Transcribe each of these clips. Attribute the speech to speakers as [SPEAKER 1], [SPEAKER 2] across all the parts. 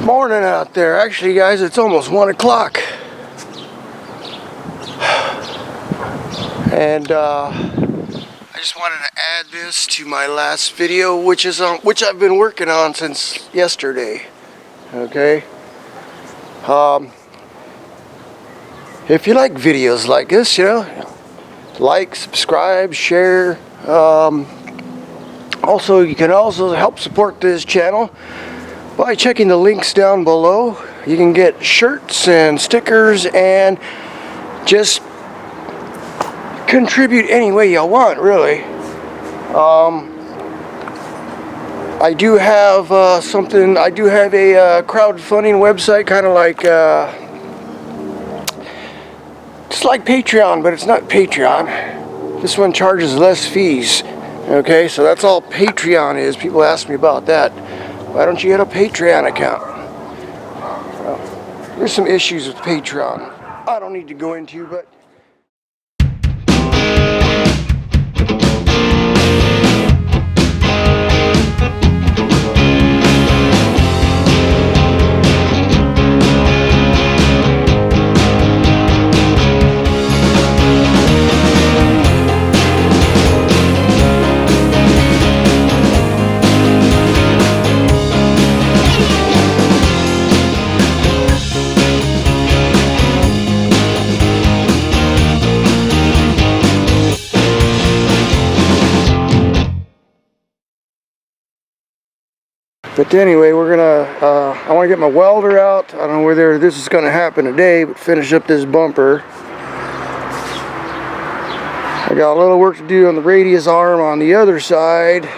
[SPEAKER 1] Morning out there. Actually, guys, it's almost 1 o'clock. And I just wanted to add this to my last video, which I've been working on since yesterday. Okay. If you like videos like this, like, subscribe, share. Also, you can also help support this channel by checking the links down below. You can get shirts and stickers and just contribute any way you want, really. I do have I do have a crowdfunding website, kind of like just like Patreon, but it's not Patreon. This one charges less fees. Okay, so that's all Patreon is. People ask me about that. Why don't you get a Patreon account? Well, there's some issues with Patreon I don't need to go into, but anyway, we're gonna, I want to get my welder out. I don't know whether this is going to happen today, but finish up this bumper. I got a little work to do on the radius arm on the other side.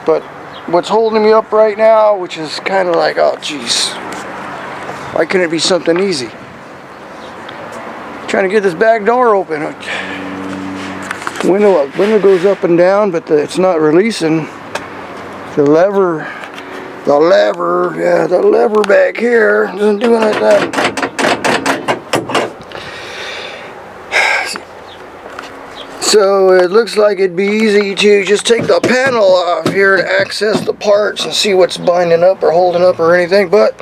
[SPEAKER 1] But what's holding me up right now, which is kind of like, oh geez, why couldn't it be something easy? Trying to get this back door open. Window goes up and down, but it's not releasing. The lever back here isn't doing it that. So it looks like it'd be easy to just take the panel off here and access the parts and see what's binding up or holding up or anything, but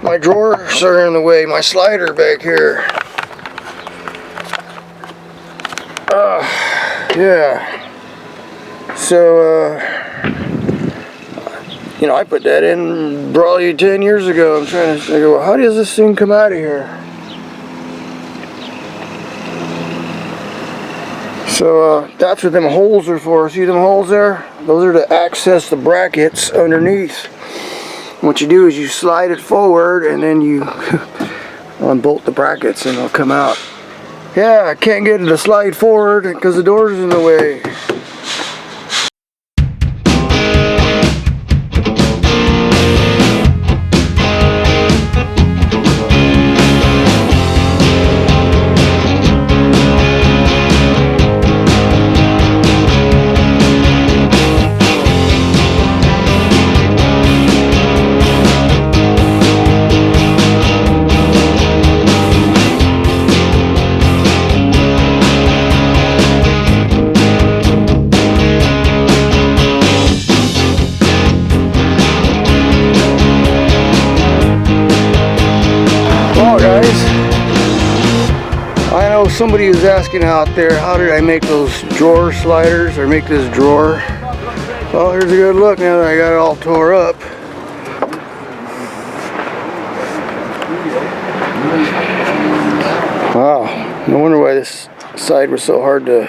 [SPEAKER 1] my drawers are in the way, my slider back here. Yeah. So, I put that in probably 10 years ago. I'm trying to think, well, how does this thing come out of here? So that's what them holes are for. See them holes there? Those are to access the brackets underneath. What you do is you slide it forward and then you unbolt the brackets and they'll come out. Yeah, I can't get it to slide forward because the door's in the way. Somebody was asking out there, how did I make those drawer sliders or make this drawer? Well, here's a good look now that I got it all tore up. Wow, no wonder why this side was so hard to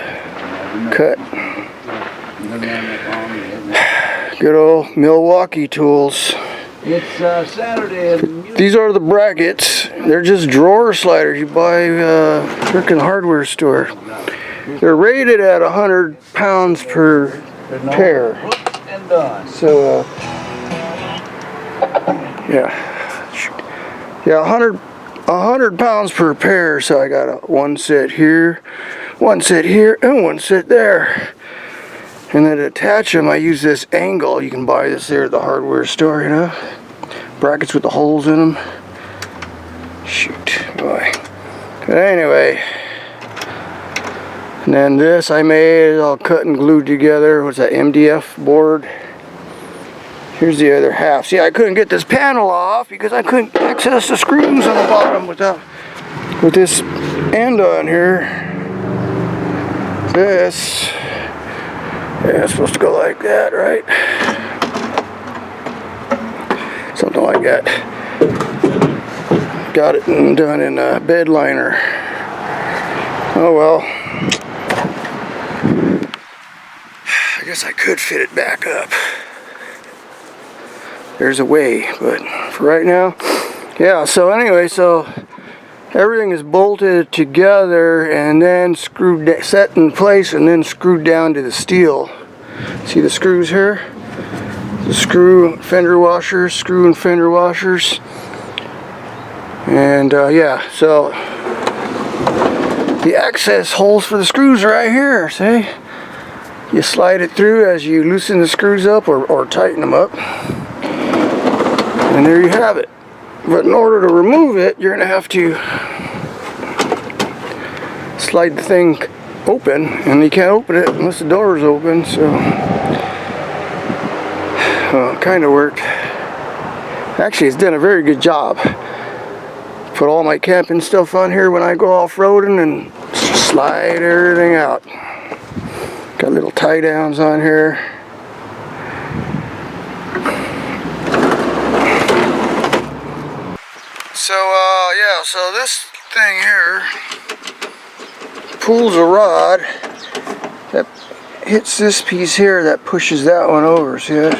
[SPEAKER 1] cut. Good old Milwaukee tools.
[SPEAKER 2] It's Saturday.
[SPEAKER 1] These are the brackets. They're just drawer sliders you buy a freaking hardware store. They're rated at 100 pounds per pair. So, yeah, 100 pounds per pair. So I got one set here, and one set there. And then to attach them, I use this angle. You can buy this there at the hardware store, brackets with the holes in them. Shoot, boy. But anyway, and then this I made all cut and glued together. What's that, MDF board? Here's the other half. See, I couldn't get this panel off because I couldn't access the screws on the bottom with this end on here. This, yeah, it's supposed to go like that, right? Something like that. Got it done in a bed liner. Oh well. I guess I could fit it back up. There's a way, but for right now, yeah. So anyway, so everything is bolted together and then screwed, set in place, and then screwed down to the steel. See the screws here? The screw fender washers, screw and fender washers, and yeah. So the access holes for the screws are right here. See? You slide it through as you loosen the screws up or tighten them up. And there you have it. But in order to remove it, you're going to have to slide the thing open, and you can't open it unless the door is open, so it kind of worked. Actually, it's done a very good job. Put all my camping stuff on here when I go off-roading and slide everything out. Got little tie downs on here. So yeah, so this thing here pulls a rod that hits this piece here that pushes that one over. See that?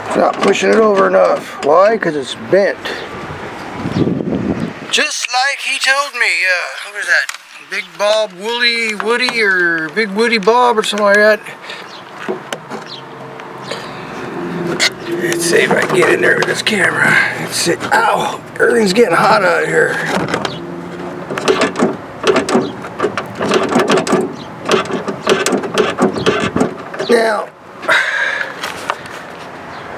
[SPEAKER 1] It's not pushing it over enough. Why? Because it's bent. Just like he told me. What was that? Big Bob Woody or Big Woody Bob or something like that. Let's see if I can get in there with this camera. Let's see. Ow! Everything's getting hot out here. Now,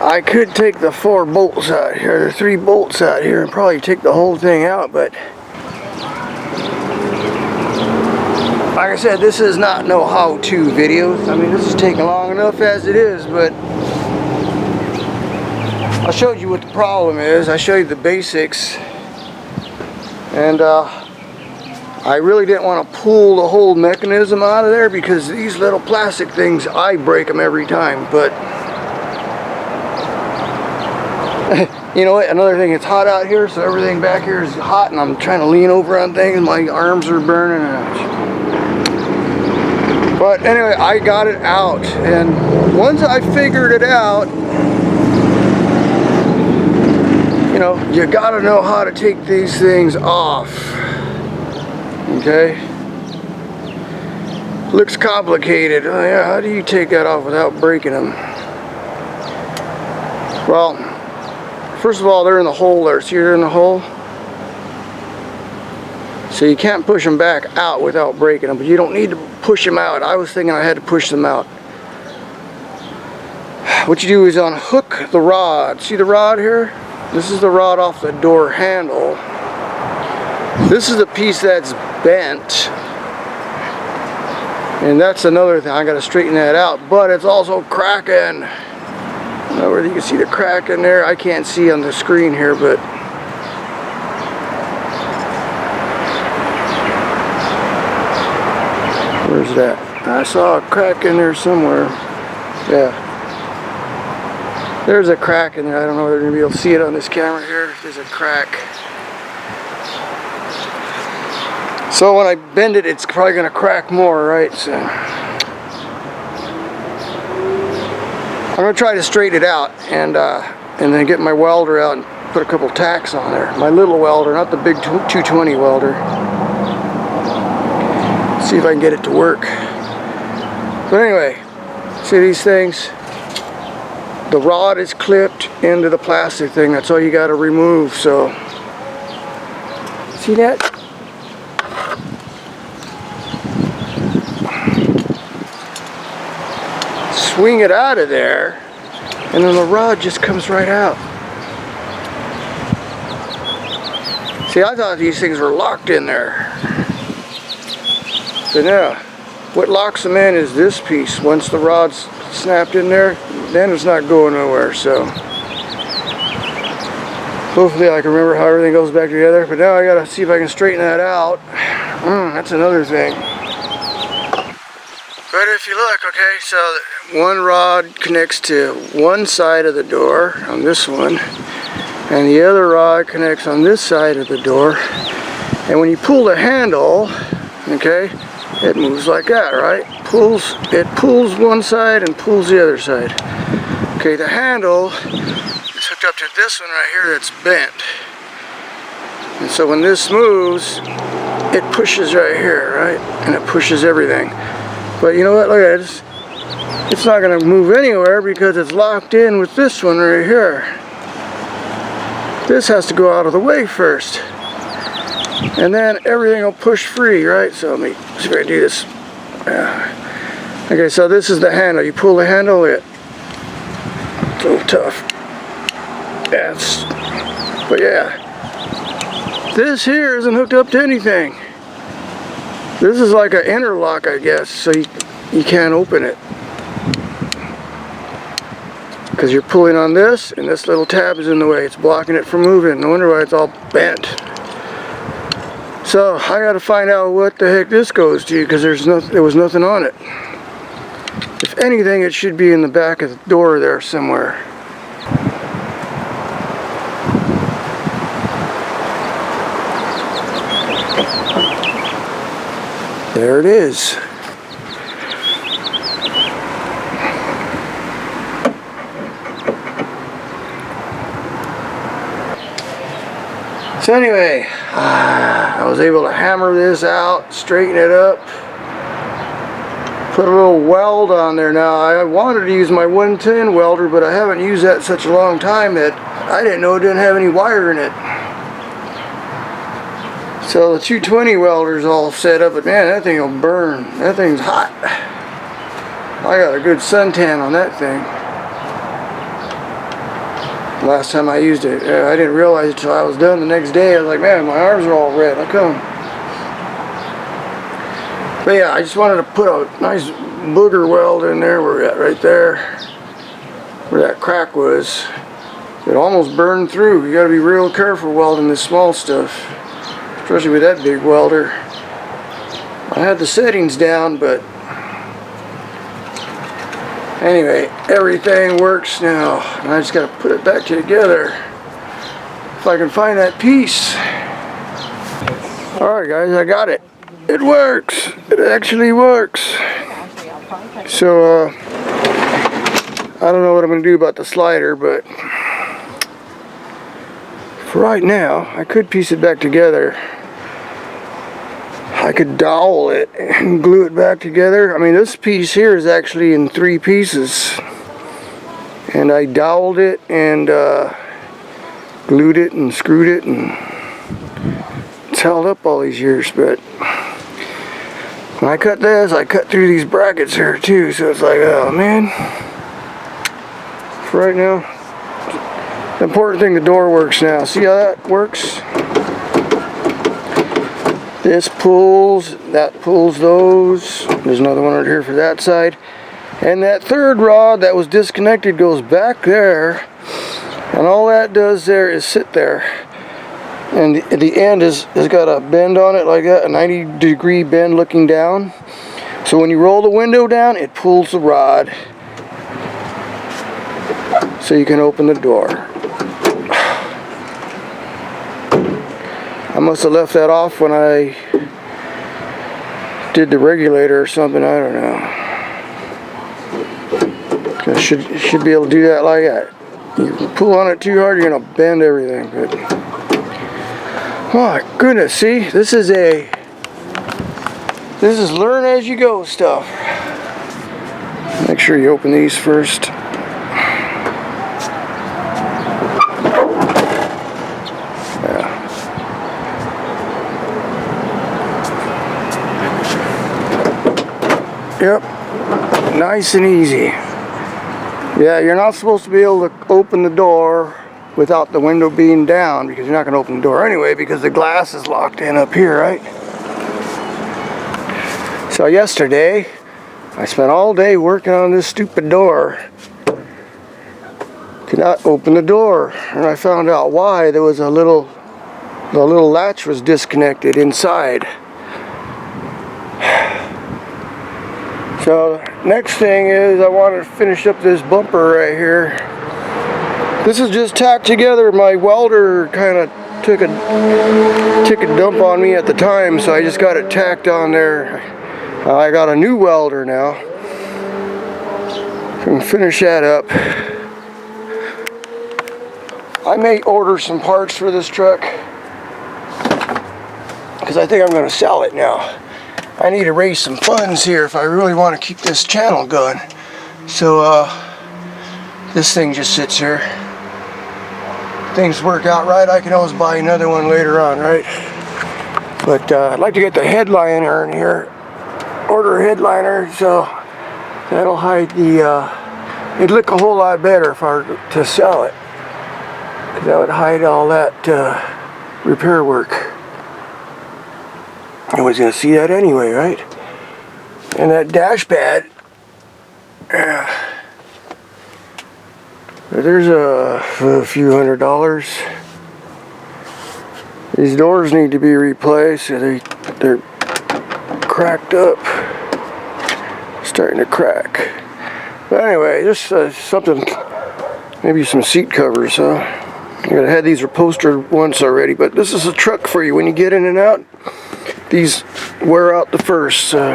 [SPEAKER 1] I could take the 4 bolts out here, the 3 bolts out here, and probably take the whole thing out, but like I said, this is not no how-to video. I mean, this is taking long enough as it is, but I showed you what the problem is. I showed you the basics, and I really didn't want to pull the whole mechanism out of there because these little plastic things, I break them every time. But you know what? Another thing, it's hot out here, so everything back here is hot, and I'm trying to lean over on things. My arms are burning. But anyway, I got it out, and once I figured it out, you know, you gotta know how to take these things off. Okay? Looks complicated. Oh yeah, how do you take that off without breaking them? Well, first of all, they're in the hole there. See, they're in the hole? So you can't push them back out without breaking them, but you don't need to push them out. I was thinking I had to push them out. What you do is unhook the rod. See the rod here? This is the rod off the door handle. This is the piece that's bent. And that's another thing. I got to straighten that out. But it's also cracking. I don't know whether you can see the crack in there. I can't see on the screen here, but where's that? I saw a crack in there somewhere. Yeah. There's a crack in there. I don't know if they're going to be able to see it on this camera here. There's a crack. So when I bend it, it's probably going to crack more, right? So I'm going to try to straighten it out and then get my welder out and put a couple tacks on there. My little welder, not the big 220 welder. See if I can get it to work. But anyway, see these things? The rod is clipped into the plastic thing. That's all you got to remove. So, see that? Swing it out of there, and then the rod just comes right out. See, I thought these things were locked in there. So now, what locks them in is this piece. Once the rod's snapped in there, then it's not going nowhere. So hopefully I can remember how everything goes back together. But now I gotta see if I can straighten that out. That's another thing. But if you look, okay, so one rod connects to one side of the door on this one, and the other rod connects on this side of the door. And when you pull the handle, okay, it moves like that, right? It pulls one side and pulls the other side. Okay, the handle is hooked up to this one right here that's bent. And so when this moves, it pushes right here, right? And it pushes everything. But you know what, look at it. It's not gonna move anywhere because it's locked in with this one right here. This has to go out of the way first. And then everything will push free, right? So let me see if I can do this. Okay, so this is the handle. You pull the handle, it's a little tough. But yeah. This here isn't hooked up to anything. This is like an interlock, I guess, so you can't open it. Because you're pulling on this, and this little tab is in the way. It's blocking it from moving. No wonder why it's all bent. So I got to find out what the heck this goes to, because there was nothing on it. If anything, it should be in the back of the door there somewhere. There it is. So anyway, I was able to hammer this out, straighten it up, put a little weld on there. Now I wanted to use my 110 welder, but I haven't used that in such a long time that I didn't know it didn't have any wire in it. So the 220 welder's all set up, but man, that thing will burn. That thing's hot. I got a good suntan on that thing. Last time I used it, I didn't realize it till I was done the next day. I was like, man, my arms are all red. How come? But yeah, I just wanted to put a nice booger weld in there. Where we're at, right there, where that crack was. It almost burned through. You got to be real careful welding this small stuff, especially with that big welder. I had the settings down, but anyway, everything works now. And I just got to put it back together if I can find that piece. Alright guys, I got it. It works. It actually works. So I don't know what I'm going to do about the slider, but for right now, I could piece it back together. I could dowel it and glue it back together. I mean, this piece here is actually in 3 pieces. And I doweled it and glued it and screwed it, and it's held up all these years. But when I cut this, I cut through these brackets here too. So it's like, oh man. For right now, the important thing, the door works now. See how that works? This pulls, that pulls those. There's another one right here for that side. And that third rod that was disconnected goes back there. And all that does there is sit there. And the end has got a bend on it like that, a 90-degree bend looking down. So when you roll the window down, it pulls the rod. So you can open the door. I must have left that off when I did the regulator or something, I don't know. I should be able to do that like that. You pull on it too hard, you're gonna bend everything. But oh my goodness, see, this is learn as you go stuff. Make sure you open these first. Yep, nice and easy. Yeah, you're not supposed to be able to open the door without the window being down, because you're not going to open the door anyway because the glass is locked in up here, right? So yesterday, I spent all day working on this stupid door, could not open the door, and I found out why. There was the little latch was disconnected inside. So next thing is I want to finish up this bumper right here. This is just tacked together. My welder kind of took a dump on me at the time, so I just got it tacked on there. I got a new welder now. So I'm gonna finish that up. I may order some parts for this truck because I think I'm going to sell it now. I need to raise some funds here if I really want to keep this channel going. So this thing just sits here. Things work out right, I can always buy another one later on, right? But I'd like to get the headliner in here. Order a headliner, so that'll hide the it'd look a whole lot better if I were to sell it, because that would hide all that repair work. Nobody's gonna see that anyway, right? And that dash pad, there's a few $100s. These doors need to be replaced. They're cracked up, starting to crack. But anyway, just something, maybe some seat covers, huh? I had these upholstered once already, but this is a truck for you when you get in and out. These wear out the first. So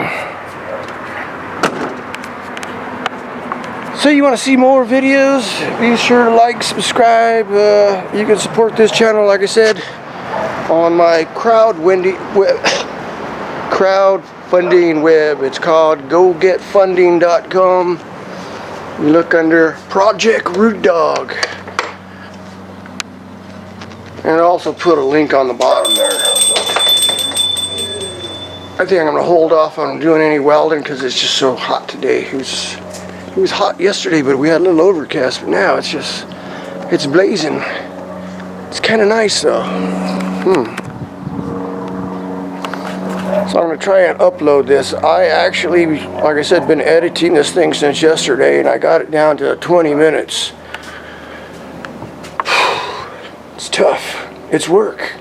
[SPEAKER 1] you want to see more videos? Be sure to like, subscribe. You can support this channel, like I said, on my crowdfunding web. It's called gogetfunding.com. You look under Project Rudedog, and I'll also put a link on the bottom there. I think I'm going to hold off on doing any welding because it's just so hot today. It was hot yesterday, but we had a little overcast. But now it's blazing. It's kind of nice though. So I'm going to try and upload this. I actually, like I said, been editing this thing since yesterday, and I got it down to 20 minutes. It's tough. It's work.